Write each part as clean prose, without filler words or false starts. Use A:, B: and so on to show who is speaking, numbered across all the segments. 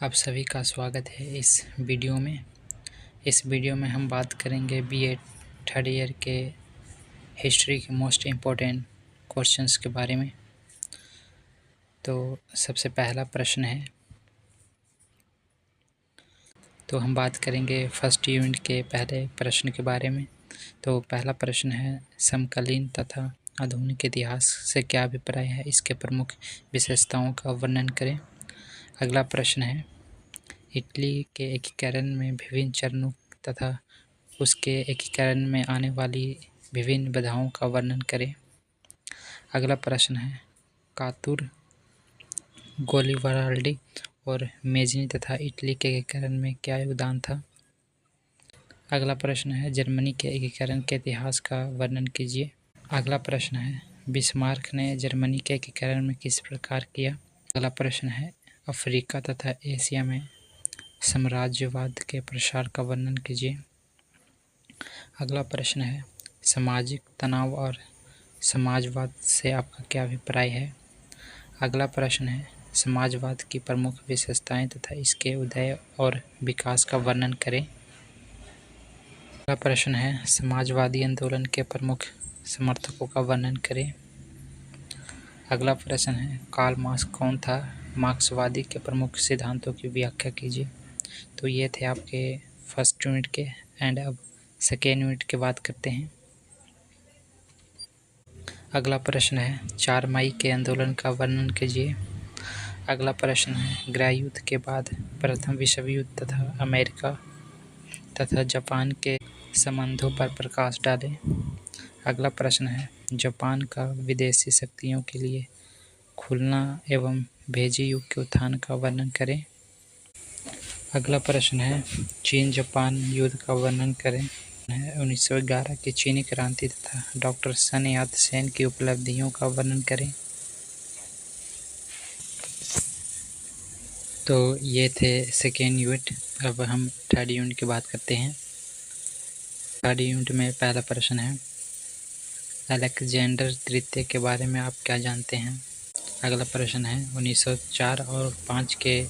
A: आप सभी का स्वागत है इस वीडियो में। इस वीडियो में हम बात करेंगे बीए थर्ड ईयर के हिस्ट्री के मोस्ट इम्पोर्टेंट क्वेश्चंस के बारे में। तो सबसे पहला प्रश्न है, तो हम बात करेंगे फर्स्ट यूनिट के पहले प्रश्न के बारे में। तो पहला प्रश्न है, समकालीन तथा आधुनिक इतिहास से क्या अभिप्राय है, इसके प्रमुख विशेषताओं का वर्णन करें। अगला प्रश्न है, इटली के एकीकरण में विभिन्न चरणों तथा उसके एकीकरण में आने वाली विभिन्न बाधाओं का वर्णन करें। अगला प्रश्न है, कातुर, गोलिवराल्डी और मेज़िनी तथा इटली के एकीकरण में क्या योगदान था। अगला प्रश्न है, जर्मनी के एकीकरण के इतिहास का वर्णन कीजिए। अगला प्रश्न है, बिस्मार्क ने जर्मनी के एकीकरण में किस प्रकार किया। अगला प्रश्न है, अफ्रीका तथा एशिया में साम्राज्यवाद के प्रसार का वर्णन कीजिए। अगला प्रश्न है, सामाजिक तनाव और समाजवाद से आपका क्या अभिप्राय है। अगला प्रश्न है, समाजवाद की प्रमुख विशेषताएं तथा इसके उदय और विकास का वर्णन करें। अगला प्रश्न है, समाजवादी आंदोलन के प्रमुख समर्थकों का वर्णन करें। अगला प्रश्न है, कार्ल मार्क्स कौन था, मार्क्सवादी के प्रमुख सिद्धांतों की व्याख्या कीजिए। तो ये थे आपके फर्स्ट यूनिट के। एंड अब सेकेंड यूनिट की बात करते हैं। अगला प्रश्न है, 4 मई के आंदोलन का वर्णन कीजिए। अगला प्रश्न है, गृह युद्ध के बाद प्रथम विश्व युद्ध तथा अमेरिका तथा जापान के संबंधों पर प्रकाश डालें। अगला प्रश्न है, जापान का विदेशी शक्तियों के लिए खुलना एवं भेजी युग के उत्थान का वर्णन करें। अगला प्रश्न है, चीन जापान युद्ध का वर्णन करें। 1911 की चीनी क्रांति तथा डॉक्टर सन यात सेन की उपलब्धियों का वर्णन करें। तो ये थे सेकेंड यूनिट। अब हम थर्ड यूनिट की बात करते हैं। थर्ड यूनिट में पहला प्रश्न है, अलेक्जेंडर तृतीय के बारे में आप क्या जानते हैं। अगला प्रश्न है, 1904 और 5 के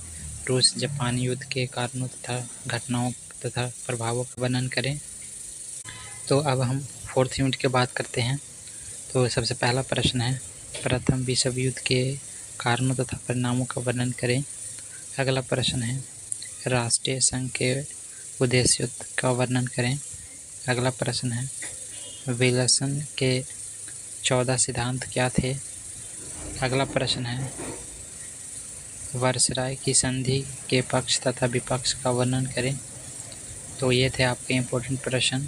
A: रूस जापान युद्ध के कारणों तथा घटनाओं तथा प्रभावों का वर्णन करें। तो अब हम फोर्थ यूनिट की बात करते हैं। तो सबसे पहला प्रश्न है, प्रथम विश्व युद्ध के कारणों तथा परिणामों का वर्णन करें। अगला प्रश्न है, राष्ट्रीय संघ के उद्देश्य का वर्णन करें। अगला प्रश्न है, विल्सन के 14 सिद्धांत क्या थे। अगला प्रश्न है, वायसराय की संधि के पक्ष तथा विपक्ष का वर्णन करें। तो ये थे आपके इम्पोर्टेंट प्रश्न।